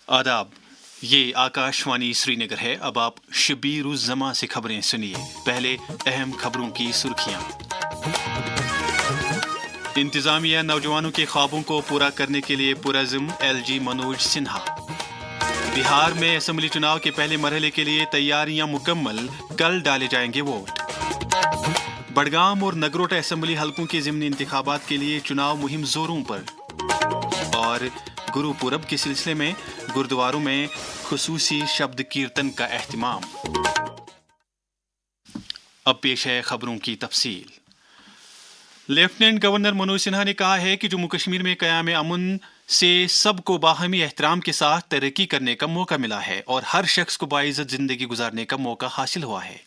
आदाब, ये आकाशवाणी श्रीनगर है। अब आप शबीर उस जमा से खबरें सुनिए। पहले अहम खबरों की सुर्खियां। इंतजामिया नौजवानों के ख्वाबों को पूरा करने के लिए पुरज़्म, LG मनोज सिन्हा। बिहार में असेंबली चुनाव के पहले मरहले के लिए तैयारियां मुकम्मल, कल डाले जाएंगे वोट। बडगाम और नगरोटा असेंबली हलकों के ज़िमनी इंतखाबात के लिए चुनाव मुहिम जोरों पर। और गुरु पूरब के सिलसिले में गुरुद्वारों में खुसूसी शब्द कीर्तन का एहतिमाम। अब पेश है खबरों की तफसील। लेफ्टिनेंट गवर्नर मनोज सिन्हा ने कहा है कि जम्मू कश्मीर में क़याम अमन से सबको बाहमी एहतराम के साथ तरक्की करने का मौका मिला है और हर शख्स को बाइज़्ज़त ज़िंदगी गुजारने का मौका हासिल हुआ है।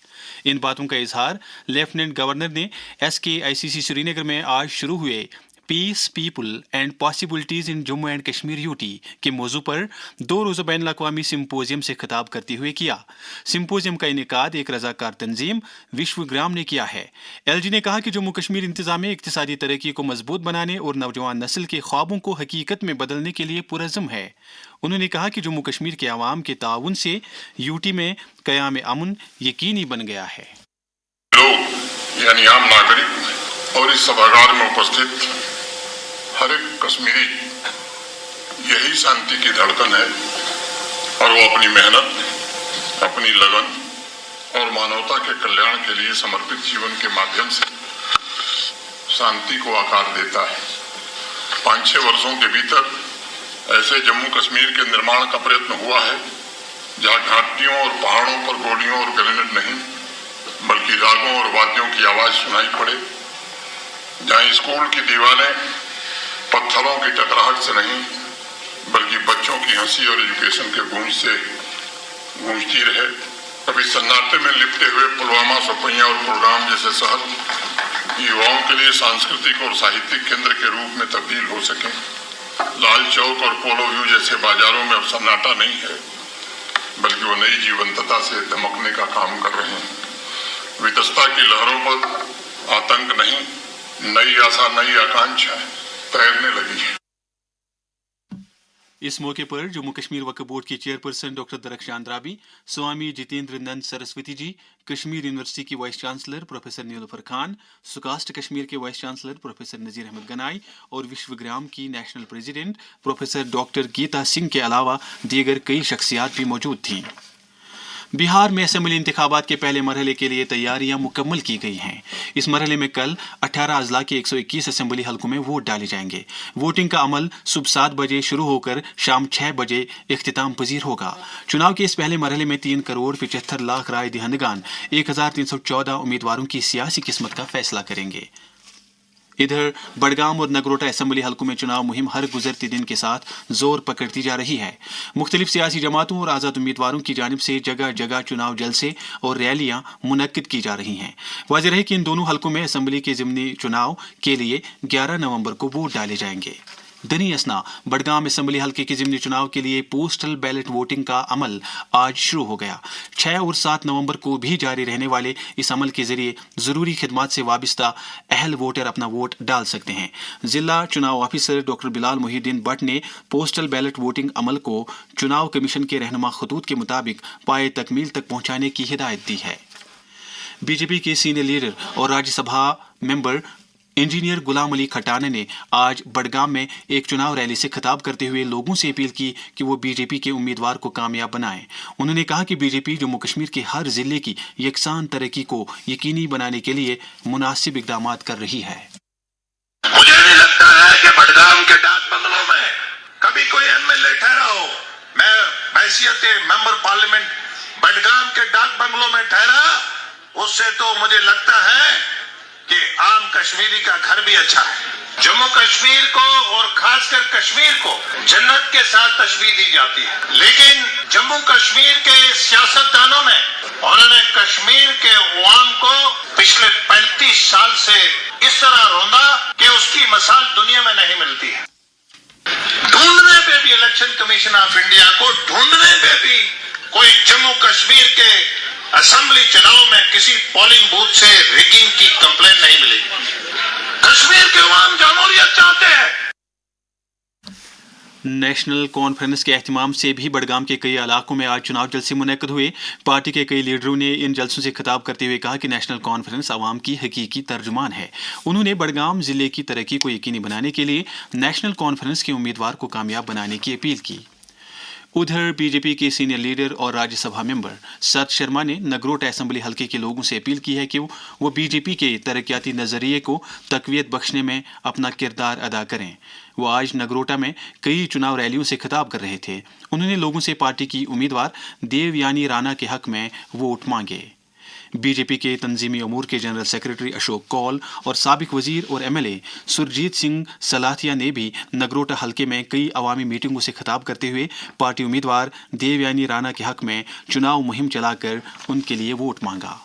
इन बातों का इजहार लेफ्टिनेंट गवर्नर ने SKICC श्रीनगर में आज शुरू हुए peace, people and possibilities in Jammu and Kashmir UT के मौजू पर 2 रोज़ा बैनुल अक़वामी सिम्पोजियम से खिताब करते हुए किया। सिम्पोजियम का इनेकाद एक रज़ाकार तंजीम विश्वग्राम ने किया है। LG ने कहा कि जम्मू कश्मीर इंतज़ामिया इक़्तिसादी तरक्की को मजबूत बनाने और नौजवान नस्ल के ख्वाबों को हकीकत में बदलने के लिए पुरज़्म है। उन्होंने कहा कि जम्मू कश्मीर के अवाम के ताउन से UT में क़याम अमन यकीनी बन गया है। लोग यानी आम नागरिक और इस सभागार में उपस्थित हर एक कश्मीरी यही शांति की धड़कन है और वो अपनी मेहनत, अपनी लगन और मानवता के कल्याण के लिए समर्पित जीवन के माध्यम से शांति को आकार देता है। 5-6 वर्षों के भीतर ऐसे जम्मू कश्मीर के निर्माण का प्रयत्न हुआ है जहां घाटियों और पहाड़ों पर गोलियों और ग्रेनेड नहीं बल्कि रागों और वाद्यों की आवाज सुनाई पड़े, जहां स्कूल की दीवारें पत्थरों की टकराहट से नहीं बल्कि बच्चों की हंसी और एजुकेशन के गूंज से गूंजती रहे। अभी सन्नाटे में लिपटे हुए पुलवामा, सोपैया और कुलगाम जैसे शहर युवाओं के लिए सांस्कृतिक और साहित्यिक केंद्र के रूप में तब्दील हो सके। लाल चौक और पोलो व्यू जैसे बाजारों में अब सन्नाटा नहीं है बल्कि वो नई जीवंतता से दमकने का काम कर रहे हैं। वितस्ता की लहरों पर आतंक नहीं, नई आशा, नई आकांक्षा तैरने लगी है। इस मौके पर जम्मू कश्मीर वक्फ बोर्ड की chairperson doctor Darakhshan Drabi, Swami Jitendra Nand Saraswati ji, Kashmir university की vice chancellor professor Nilofar Khan, SKUAST Kashmir के vice chancellor professor Nazir Ahmad Ganai और विश्वग्राम की national president professor doctor Geeta Singh के अलावा दीगर कई शख्सियात भी मौजूद थीं। बिहार में असेंबली इंतखाबात के पहले मरहले के लिए तैयारियां मुकम्मल की गई हैं। इस मरहले में कल 18 अजला के 121 असेंबली हलकों में वोट डाले जाएंगे। वोटिंग का अमल सुबह 7 बजे शुरू होकर शाम 6 बजे इख्तिताम पजीर होगा। चुनाव के इस पहले मरहले में 3 करोड़ 75 लाख राय दहिंदगान 1314 उम्मीदवारों की सियासी किस्मत का फैसला करेंगे। इधर बडगाम और नगरोटा असेंबली हलकों में चुनाव मुहिम हर गुजरते दिन के साथ जोर पकड़ती जा रही है। मुख्तलिफ सियासी जमातों और आज़ाद उम्मीदवारों की जानिब से जगह जगह चुनाव जलसे और रैलियां मुनक्किद की जा रही हैं। वाज़ेह है कि इन दोनों हलकों में असेंबली के ज़िमनी चुनाव के लिए 11 नवंबर को वोट डाले जाएंगे। दनी असना बडगाम असेंबली हलके के ज़िमनी चुनाव के लिए पोस्टल बैलेट वोटिंग का अमल आज शुरू हो गया। 6 और 7 नवंबर को भी जारी रहने वाले इस अमल के जरिए ज़रूरी खिदमात से वाबस्ता अहल वोटर अपना वोट डाल सकते हैं। जिला चुनाव ऑफिसर डॉक्टर बिलाल मोहिउद्दीन भट्ट ने पोस्टल बैलेट वोटिंग अमल को चुनाव कमीशन के रहनुमा खतूत के मुताबिक पाए तकमील तक पहुँचाने की हिदायत दी है। BJP के सीनियर लीडर और राज्यसभा मेंबर इंजीनियर गुलाम अली खटाना ने आज बडगाम में एक चुनाव रैली से खिताब करते हुए लोगों से अपील की कि वो BJP के उम्मीदवार को कामयाब बनाएं। उन्होंने कहा कि BJP जम्मू कश्मीर के हर जिले की यकसान तरक्की को यकीनी बनाने के लिए मुनासिब इकदाम कर रही है। मुझे नहीं लगता है कि बडगाम के डाक बंगलों में कभी कोई MLA ठहरा हो। मैं हैसियत मेंबर पार्लियामेंट बडगाम के डाक बंगलों में ठहरा, उससे तो मुझे लगता है कि आम कश्मीरी का घर भी अच्छा है। जम्मू कश्मीर को और खासकर कश्मीर को जन्नत के साथ तशबीह दी जाती है, लेकिन जम्मू कश्मीर के सियासतदानों ने उन्होंने कश्मीर के अवाम को पिछले 35 साल से इस तरह रोंदा कि उसकी मिसाल दुनिया में नहीं मिलती है। ढूंढने पे भी इलेक्शन कमीशन ऑफ इंडिया को ढूंढने पे भी कोई जम्मू कश्मीर के असेंबली चुनाव में किसी पोलिंग बूथ से रिगिंग की कंप्लेन नहीं मिली। कश्मीर के अवाम जमहूरियत चाहते हैं। नेशनल कॉन्फ्रेंस के एहतमाम से भी बडगाम के कई इलाकों में आज चुनाव जलसे मुनक्कद हुए। पार्टी के कई लीडरों ने इन जलसों से खिताब करते हुए कहा कि नेशनल कॉन्फ्रेंस आवाम की हकीकी तर्जुमान है। उन्होंने बडगाम जिले की तरक्की को यकीनी बनाने के लिए नेशनल कॉन्फ्रेंस के उम्मीदवार को कामयाब बनाने की अपील की। उधर बीजेपी के सीनियर लीडर और राज्यसभा मेंबर सत शर्मा ने नगरोटा असेंबली हलके के लोगों से अपील की है कि वो बीजेपी के तरक्याती नजरिए को तकवीत बख्शने में अपना किरदार अदा करें। वो आज नगरोटा में कई चुनाव रैलियों से खिताब कर रहे थे। उन्होंने लोगों से पार्टी की उम्मीदवार देवयानी राणा के हक में वोट मांगे। बीजेपी के तंजीमी अमूर के जनरल सेक्रेटरी अशोक कौल और साबिक वजीर और एमएलए सुरजीत सिंह सलाथिया ने भी नगरोटा हलके में कई अवामी मीटिंगों से खिताब करते हुए पार्टी उम्मीदवार देवयानी राणा के हक में चुनाव मुहिम चलाकर उनके लिए वोट मांगा।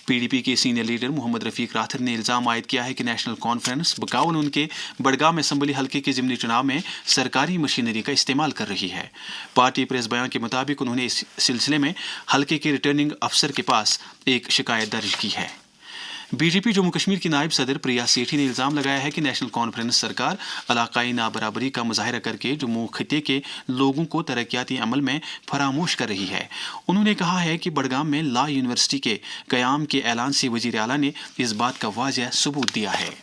पीडीपी के सीनियर लीडर मोहम्मद रफीक राथर ने इल्जाम आयद किया है कि नेशनल कॉन्फ्रेंस बकावन उनके बडगाम असेंबली हलके के ज़िमनी चुनाव में सरकारी मशीनरी का इस्तेमाल कर रही है। पार्टी प्रेस बयान के मुताबिक उन्होंने इस सिलसिले में हलके के रिटर्निंग अफसर के पास एक शिकायत दर्ज की है। बीजेपी जम्मू कश्मीर की नायब सदर प्रिया सेठी ने इल्जाम लगाया है कि नेशनल कॉन्फ्रेंस सरकार इलाकाई नाबराबरी का मुजाहिरा करके जम्मू खिते के लोगों को तरक्याती अमल में फरामोश कर रही है। उन्होंने कहा है कि बडगाम में लॉ यूनिवर्सिटी के क़याम के ऐलान से वज़ीर आला ने इस बात का वाज़ेह सबूत दिया है।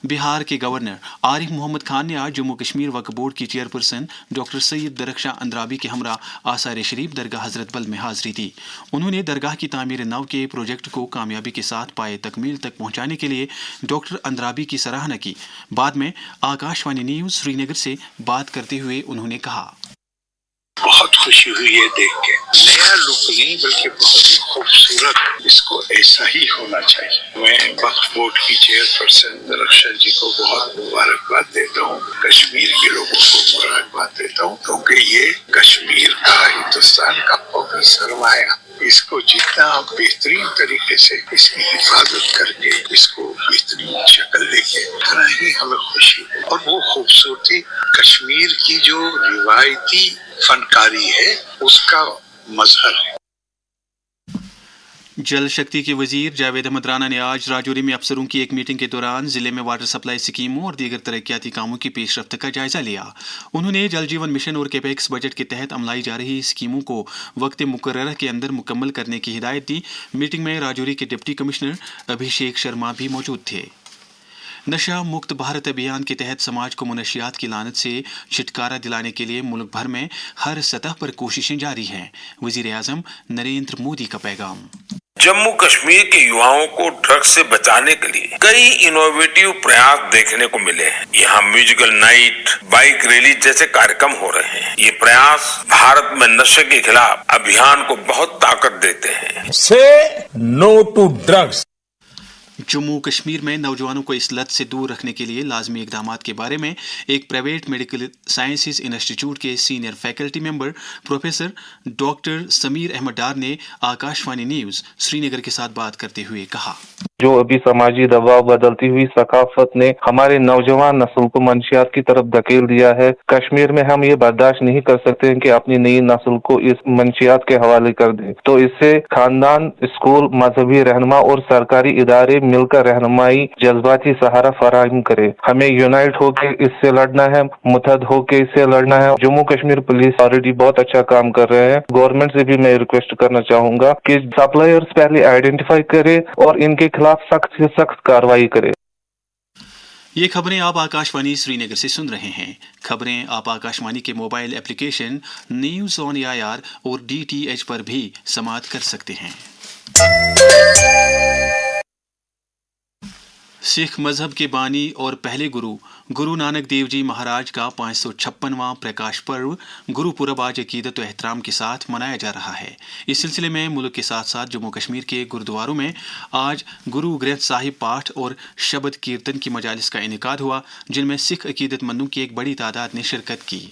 बिहार के गवर्नर आरिफ मोहम्मद खान ने आज जम्मू कश्मीर वक्फ बोर्ड की चेयरपर्सन डॉक्टर सैयद दरख्शां अंद्राबी के हमरा आसार शरीफ दरगाह हजरत बल में हाजिरी दी। उन्होंने दरगाह की तामीर नव के प्रोजेक्ट को कामयाबी के साथ पाए तकमील तक पहुंचाने के लिए डॉक्टर अंद्राबी की सराहना की। बाद में आकाशवाणी न्यूज़ श्रीनगर से बात करते हुए उन्होंने कहा, बहुत खुशी हुई है देख के। नया लुक नहीं बल्कि बहुत ही खूबसूरत, इसको ऐसा ही होना चाहिए। मैं वक्फ बोर्ड की चेयरपर्सन दरख्शां जी को बहुत मुबारकबाद देता हूँ। कश्मीर के लोगों को मुबारकबाद देता हूँ क्योंकि ये कश्मीर का, हिंदुस्तान का पवित्र सरमाया, इसको जितना बेहतरीन तरीके से इसकी हिफाजत करके इसको बेहतरीन शक्ल देके उतना ही हमें खुशी है। और वो खूबसूरती कश्मीर की जो रिवायती फनकारी है उसका मजहर है। जल शक्ति के वजीर जावेद अहमद राणा ने आज राजौरी में अफसरों की एक मीटिंग के दौरान जिले में वाटर सप्लाई स्कीमों और दीगर तरक्याती कामों की पेशरफ्त का जायजा लिया। उन्होंने जल जीवन मिशन और कैपेक्स बजट के तहत अमलाई जा रही स्कीमों को वक्त मुकर्रर के अंदर मुकम्मल करने की हिदायत दी। मीटिंग में राजौरी के डिप्टी कमिश्नर अभिषेक शर्मा भी मौजूद थे। नशा मुक्त भारत अभियान के तहत समाज को मुनशियात की लानत से छुटकारा दिलाने के लिए मुल्क भर में हर सतह पर कोशिशें जारी हैं। वजीर आज़म नरेंद्र मोदी का पैगाम। जम्मू कश्मीर के युवाओं को ड्रग्स से बचाने के लिए कई इनोवेटिव प्रयास देखने को मिले हैं। यहाँ म्यूजिकल नाइट, बाइक रैली जैसे कार्यक्रम हो रहे हैं। ये प्रयास भारत में नशे के खिलाफ अभियान को बहुत ताकत देते हैं। Say no to drugs. Jammu Kashmir में नौजवानों को इस लत से दूर रखने के लिए लाजमी इकदामात के बारे में एक प्राइवेट मेडिकल साइंसेज इंस्टीट्यूट के senior faculty member professor doctor Sameer Ahmad Dar ने आकाशवाणी न्यूज़ श्रीनगर के साथ बात करते हुए कहा, जो अभी समाजी दबाव बदलती हुई सकाफत ने हमारे नौजवान नस्ल को मंशियात की तरफ धकेल दिया है। कश्मीर में हम ये बर्दाश्त नहीं कर सकते हैं कि अपनी नई नस्ल को इस मंशियात के हवाले कर दें। तो इससे खानदान, स्कूल, मजहबी रहनुमा और सरकारी इदारे मिलकर रहनुमाई जज्बाती सहारा फराहम करे। हमें यूनाइट होकर इससे लड़ना है, मुत्तहद होकर इससे लड़ना है। जम्मू कश्मीर पुलिस ऑलरेडी बहुत अच्छा काम कर रहे हैं। गवर्नमेंट से भी मैं रिक्वेस्ट करना चाहूंगा कि सप्लायर्स पहले आइडेंटिफाई करे और इनके खिलाफ सख्त से सख्त कार्रवाई करे। ये खबरें आप आकाशवाणी श्रीनगर से सुन रहे हैं। खबरें आप आकाशवाणी के mobile application news on AIR और DTH पर भी समाअत कर सकते हैं। सिख मजहब के बानी और पहले गुरु नानक देव जी महाराज का 556वां प्रकाश पर्व गुरुपुरब आज अकीदत व एहतराम के साथ मनाया जा रहा है। इस सिलसिले में मुल्क के साथ साथ जम्मू कश्मीर के गुरुद्वारों में आज गुरु ग्रंथ साहिब पाठ और शबद कीर्तन की मजालिस का इनेकाद हुआ, जिनमें सिख अकीदतमंदों की एक बड़ी तादाद ने शिरकत की।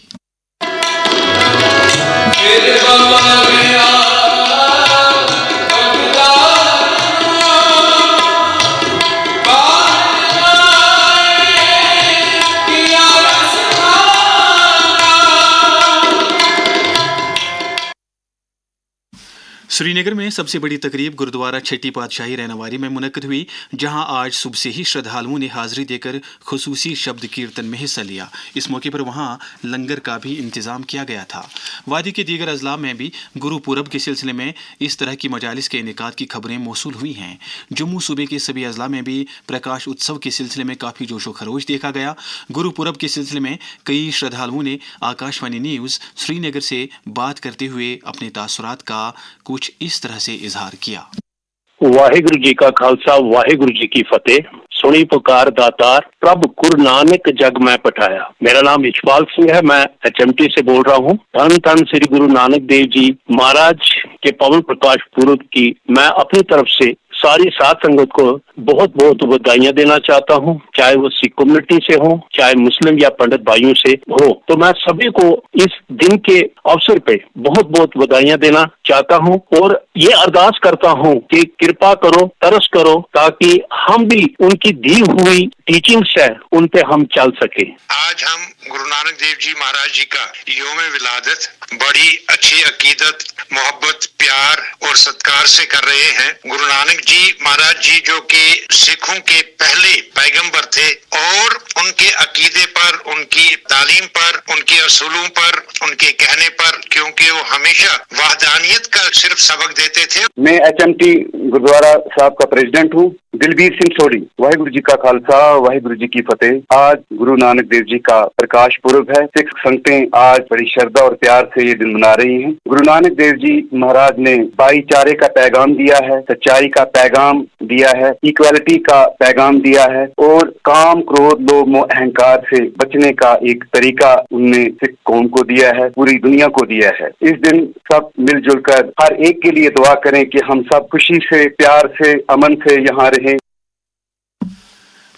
श्रीनगर में सबसे बड़ी तकरीब गुरुद्वारा छठी पातशाही रहनवारी में मुनक्किद हुई, जहां आज सुबह से ही श्रद्धालुओं ने हाजिरी देकर खुसूसी शब्द कीर्तन में हिस्सा लिया। इस मौके पर वहां लंगर का भी इंतजाम किया गया था। वादी के दीगर अजला में भी गुरु पूरब के सिलसिले में इस तरह की मजालिस के इनेकाद की खबरें मौसूल हुई हैं। जम्मू सूबे के सभी अजला में भी प्रकाश उत्सव के सिलसिले में काफ़ी जोशो खरोश देखा गया। गुरु पूरब के सिलसिले में कई श्रद्धालुओं ने आकाशवाणी न्यूज़ श्रीनगर से बात करते हुए अपने तासुरात का कुछ इस तरह से इजहार किया। वाहिगुरु जी का खालसा, वाहिगुरु जी की फतेह। सुनी पुकार दातार, प्रभु गुरु नानक जग में पठाया। मेरा नाम इशफाक सिंह है, मैं HMT से बोल रहा हूँ। धन धन श्री गुरु नानक देव जी महाराज के पवन प्रकाश पूर्व की मैं अपनी तरफ से सारी साथ संगत को बहुत बहुत बधाइयाँ देना चाहता हूँ, चाहे वो सिख कम्युनिटी से हो, चाहे मुस्लिम या पंडित भाइयों से हो। तो मैं सभी को इस दिन के अवसर पे बहुत बहुत बधाइयाँ देना चाहता हूँ और ये अरदास करता हूँ कि कृपा करो, तरस करो, ताकि हम भी उनकी दी हुई टीचिंग्स है उन पे हम चल सके। आज हम गुरु नानक देव जी महाराज जी का योम विलादत बड़ी अच्छी अकीदत, मोहब्बत, प्यार और सत्कार से कर रहे हैं। गुरु नानक जी महाराज जी जो कि सिखों के पहले पैगंबर थे और उनके अकीदे पर, उनकी तालीम पर, उनके असूलों पर, उनके कहने पर, क्योंकि वो हमेशा वहदानियत का सिर्फ सबक देते थे। मैं HMT गुरुद्वारा साहब का प्रेसिडेंट हूँ, दिलबीर सिंह सोडी। वाहिगुरु जी का खालसा, वाहिगुरु जी की फतेह। आज गुरु नानक देव जी का प्रकाश पुरब है। सिख संगतें आज बड़ी श्रद्धा और प्यार से ये दिन मना रही हैं। गुरु नानक देव जी महाराज ने भाईचारे का पैगाम दिया है, सच्चाई का पैगाम दिया है, इक्वालिटी का पैगाम दिया है और काम, क्रोध, लोभ, मोह, अहंकार से बचने का एक तरीका उनने सिख कौम को दिया है, पूरी दुनिया को दिया है। इस दिन सब मिलजुल कर हर एक के लिए दुआ करें कि हम सब खुशी से, प्यार से, अमन से यहाँ रहें।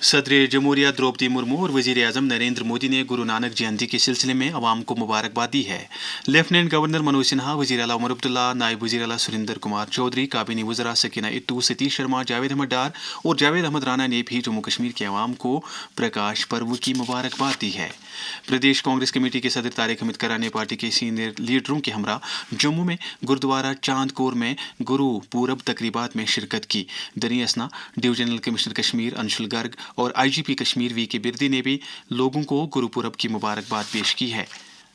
सदर जमहूरिया द्रौपदी मुर्मू और वजीर आजम नरेंद्र मोदी ने गुरु नानक जयंती के सिलसिले में अवाम को मुबारकबाद दी है। लेफ्टिनेंट गवर्नर मनोज सिन्हा, वजीर आला उमर अब्दुल्ला, नायब वजीर आला सुरेंद्र कुमार चौधरी, काबीनी वज़रा सकीना इट्टू, सतीश शर्मा, जावेद अहमद डार और जावेद अहमद राना ने भी जम्मू कश्मीर के अवाम को प्रकाश पर्व की मुबारकबाद दी है। प्रदेश कांग्रेस कमेटी के सदर तारिक हमीद करा ने पार्टी के सीनियर लीडरों के हमरा जम्मू में गुरुद्वारा चांदकोर में गुरु पूरब तकरीबात में शिरकत की। दरी असना डिवीजनल कमिश्नर कश्मीर अंशुल गर्ग और IGP कश्मीर VK बिरदी ने भी लोगों को गुरुपूरब की मुबारकबाद पेश की है।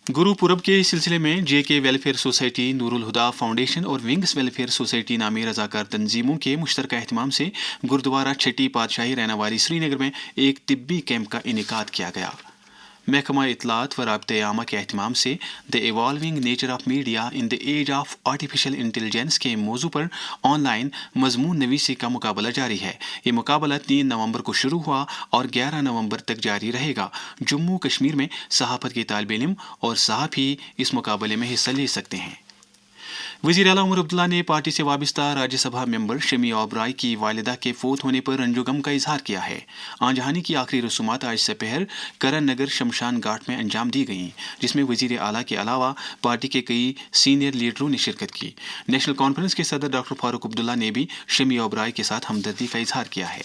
गुरुपूरब के सिलसिले में JK वेलफेयर सोसाइटी, नूरुल हुदा फाउंडेशन और विंग्स वेलफेयर सोसाइटी नामी रजाकार तंजीमों के मुश्तरका एहतमाम से गुरुद्वारा छठी पातशाही रहनवारी श्रीनगर में एक तिब्बी कैंप का इनेकाद किया गया। महकमा इत्तलात व राब्ते आमा के एहतमाम से the evolving nature of media in the age of artificial intelligence के मौजू पर ऑनलाइन मजमून नवीसी का मुकाबला जारी है। ये मुकाबला 3 नवंबर को शुरू हुआ और 11 नवंबर तक जारी रहेगा। जम्मू कश्मीर में सहाफत के तालिब इल्म और सहाफ़ी इस मुकाबले में हिस्सा ले सकते हैं। वज़ीर आला उमर अब्दुल्ला ने पार्टी से वाबस्ता राज्यसभा मेंबर शमी ओबराय की वालिदा के फौत होने पर रंजोगम का इजहार किया है। आनजहानी की आखिरी रसूमात आज दोपहर करन नगर शमशान घाट में अंजाम दी गईं, जिसमें वज़ीर आला के अलावा पार्टी के कई सीनियर लीडरों ने शिरकत की। नेशनल कॉन्फ्रेंस के सदर डॉक्टर फारूक अब्दुल्ला ने भी शमी ओबराय के साथ हमदर्दी का इजहार किया है।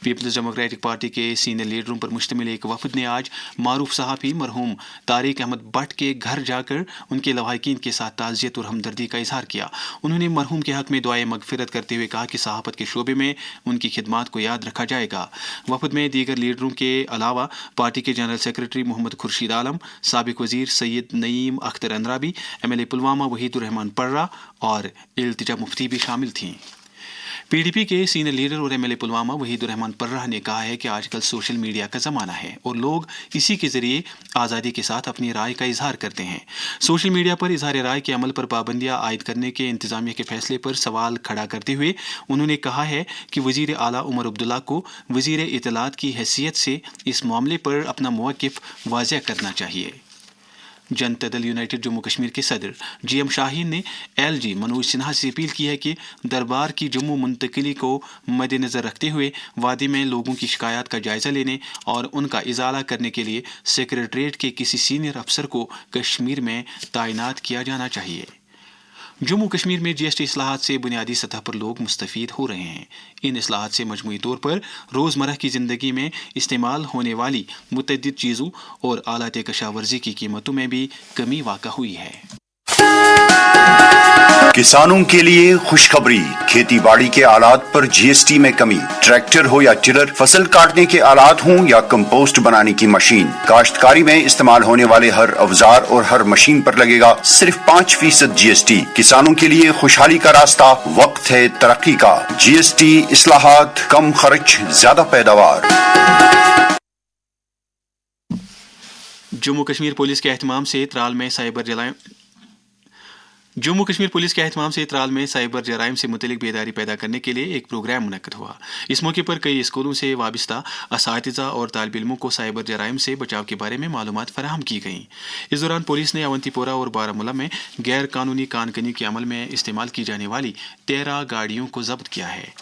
पीपल्स डेमोक्रेटिक पार्टी के सीनियर लीडरों पर मुश्तमिल एक वफद ने आज मारूफ सहाफ़ी मरहूम तारिक अहमद भट्ट के घर जाकर उनके लवाहिकीन के साथ ताज़ियत और हमदर्दी का इजहार किया। उन्होंने मरहूम के हक़ में दुआए मगफिरत करते हुए कहा कि सहाफ़त के शोबे में उनकी खिदमात को याद रखा जाएगा। वफद में दीगर लीडरों के अलावा पार्टी के जनरल सेक्रेटरी मोहम्मद खुर्शीद आलम, साबिक वज़ीर सैयद नईम अख्तर अंद्राबी, MLA पुलवामा वहीदुर रहमान पर्रा और इल्तिजा मुफ्ती भी शामिल थीं। PDP के सीनियर लीडर और MLA पुलवामा वहीदुर रहमान पर्रा ने कहा है कि आजकल सोशल मीडिया का ज़माना है और लोग इसी के ज़रिए आज़ादी के साथ अपनी राय का इजहार करते हैं। सोशल मीडिया पर इजहार राय के अमल पर पाबंदियां आयद करने के इंतज़ामिया के फैसले पर सवाल खड़ा करते हुए उन्होंने कहा है कि वज़ीर आला उमर अब्दुल्ला को वज़ीर इत्तलात की हैसियत से इस मामले पर अपना मौक़िफ़ वाज़ेह करना चाहिए। जनता दल यूनाइटेड जम्मू कश्मीर के सदर GM शाहीन ने LG मनोज सिन्हा से अपील की है कि दरबार की जम्मू मुंतकिली को मद्देनज़र रखते हुए वादी में लोगों की शिकायत का जायज़ा लेने और उनका इजाला करने के लिए सेक्रेटरीट के किसी सीनियर अफसर को कश्मीर में तैनात किया जाना चाहिए। जम्मू कश्मीर में GST इस्लाहात से बुनियादी सतह पर लोग मुस्तफ़ीद हो रहे हैं। इन इस्लाहात से मजमूई तौर पर रोज़मर्रा की ज़िंदगी में इस्तेमाल होने वाली मुतअद्दिद चीज़ों और आलात कशावर्ज़ी की कीमतों में भी कमी वाक़ा हुई है। किसानों के लिए खुशखबरी, खेती बाड़ी के आलात पर जीएसटी में कमी। ट्रैक्टर हो या टिलर, फसल काटने के आलात हों या कंपोस्ट बनाने की मशीन, काश्तकारी में इस्तेमाल होने वाले हर औजार और हर मशीन पर लगेगा सिर्फ 5% जीएसटी। किसानों के लिए खुशहाली का रास्ता, वक्त है तरक्की का। जीएसटी इस्लाहात, कम खर्च, ज्यादा पैदावार। जम्मू कश्मीर पुलिस के एहतमाम से त्राल में साइबर जराइम से मुतलिक बेदारी पैदा करने के लिए एक प्रोग्राम मुनक्कद हुआ। इस मौके पर कई स्कूलों से वाबस्ता असातिज़ा और तालिब इल्मों को साइबर जराइम से बचाव के बारे में मालूमात फराहम की गईं। इस दौरान पुलिस ने अवंतीपोरा और बारामूला में गैर कानूनी कानकनी के अमल में इस्तेमाल की जाने वाली 13 गाड़ियों को जब्त किया है।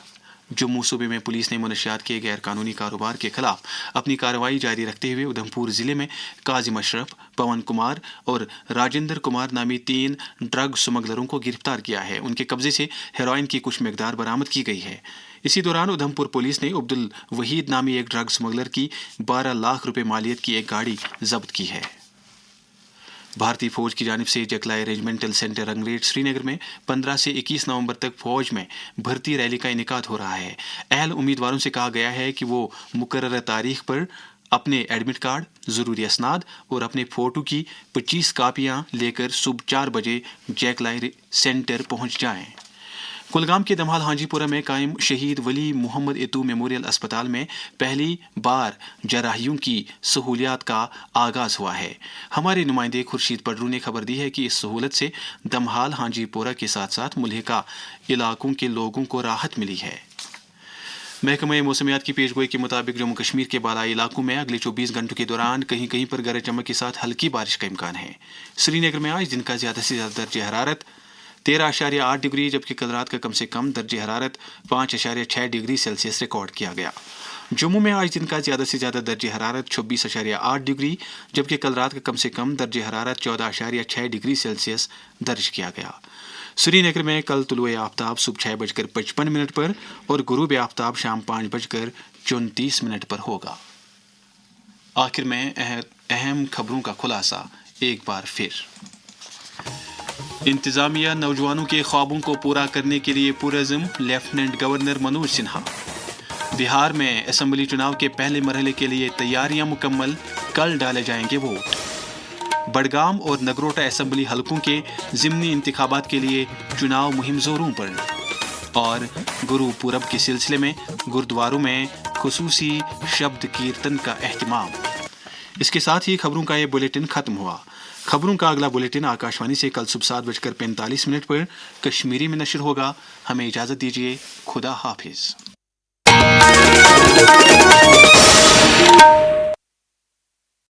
जम्मू सूबे में पुलिस ने मनशियात के गैर कानूनी कारोबार के खिलाफ अपनी कार्रवाई जारी रखते हुए उधमपुर जिले में काजिम अशरफ, पवन कुमार और राजेंद्र कुमार नामी 3 ड्रग स्मगलरों को गिरफ्तार किया है। उनके कब्जे से हेरोइन की कुछ मिकदार बरामद की गई है। इसी दौरान उधमपुर पुलिस ने अब्दुल वहीद नामी एक ड्रग स्मगलर की 12 लाख रुपए मालियत की एक गाड़ी जब्त की है। भारतीय फौज की जानिब से जकलाई रेजिमेंटल सेंटर रंगरेज श्रीनगर में 15 से 21 नवंबर तक फौज में भर्ती रैली का इनेकाद हो रहा है। अहल उम्मीदवारों से कहा गया है कि वो मुकर्रर तारीख पर अपने एडमिट कार्ड, ज़रूरी असनाद और अपने फ़ोटो की 25 कापियाँ लेकर सुबह 4 बजे जकलाई सेंटर पहुँच जाएँ। कुलगाम के दमहाल हांजीपुरा में कायम शहीद वली मोहम्मद एतू मेमोरियल अस्पताल में पहली बार जराहियों की सहूलियात का आगाज हुआ है। हमारे नुमाइंदे खुर्शीद पडरू ने खबर दी है कि इस सहूलत से दमहाल हांजीपुरा के साथ साथ मुल्हिका इलाकों के लोगों को राहत मिली है। महकमा मौसमियात की पेशगोई के मुताबिक जम्मू कश्मीर के बालाई इलाकों में अगले 24 घंटों के दौरान कहीं कहीं पर गरज चमक के साथ हल्की बारिश का इम्कान है। श्रीनगर में आज दिन का ज़्यादा से ज़्यादा दर्ज हरारत 13.8 डिग्री जबकि कल रात का कम से कम दर्ज हरारत 5.6 डिग्री सेल्सियस रिकॉर्ड किया गया। जम्मू में आज दिन का ज़्यादा से ज़्यादा दर्ज हरारत 26.8 डिग्री जबकि कल रात का कम से कम दर्ज हरारत 14.6 डिग्री सेल्सियस दर्ज किया गया। श्रीनगर में कल तुलुए आफ्ताब सुबह 6:55 पर और गुरूब आफ्ताब शाम 5:34 पर होगा। आखिर में अहम खबरों का खुलासा एक बार फिर। इंतजामिया नौजवानों के ख्वाबों को पूरा करने के लिए पुरज़्म, लेफ्टिनेंट गवर्नर मनोज सिन्हा। बिहार में असेंबली चुनाव के पहले मरहले के लिए तैयारियां मुकम्मल, कल डाले जाएंगे वोट। बडगाम और नगरोटा असेंबली हलकों के ज़िमनी इंतखाबात के लिए चुनाव मुहिम जोरों पर। और गुरु पूरब के सिलसिले में गुरुद्वारों में खुसूसी शब्द कीर्तन का एहतिमाम। इसके साथ ही खबरों का ये बुलेटिन खत्म हुआ। खबरों का अगला बुलेटिन आकाशवाणी से कल सुबह 7:45 पर कश्मीरी में नशर होगा। हमें इजाज़त दीजिए। खुदा हाफिज।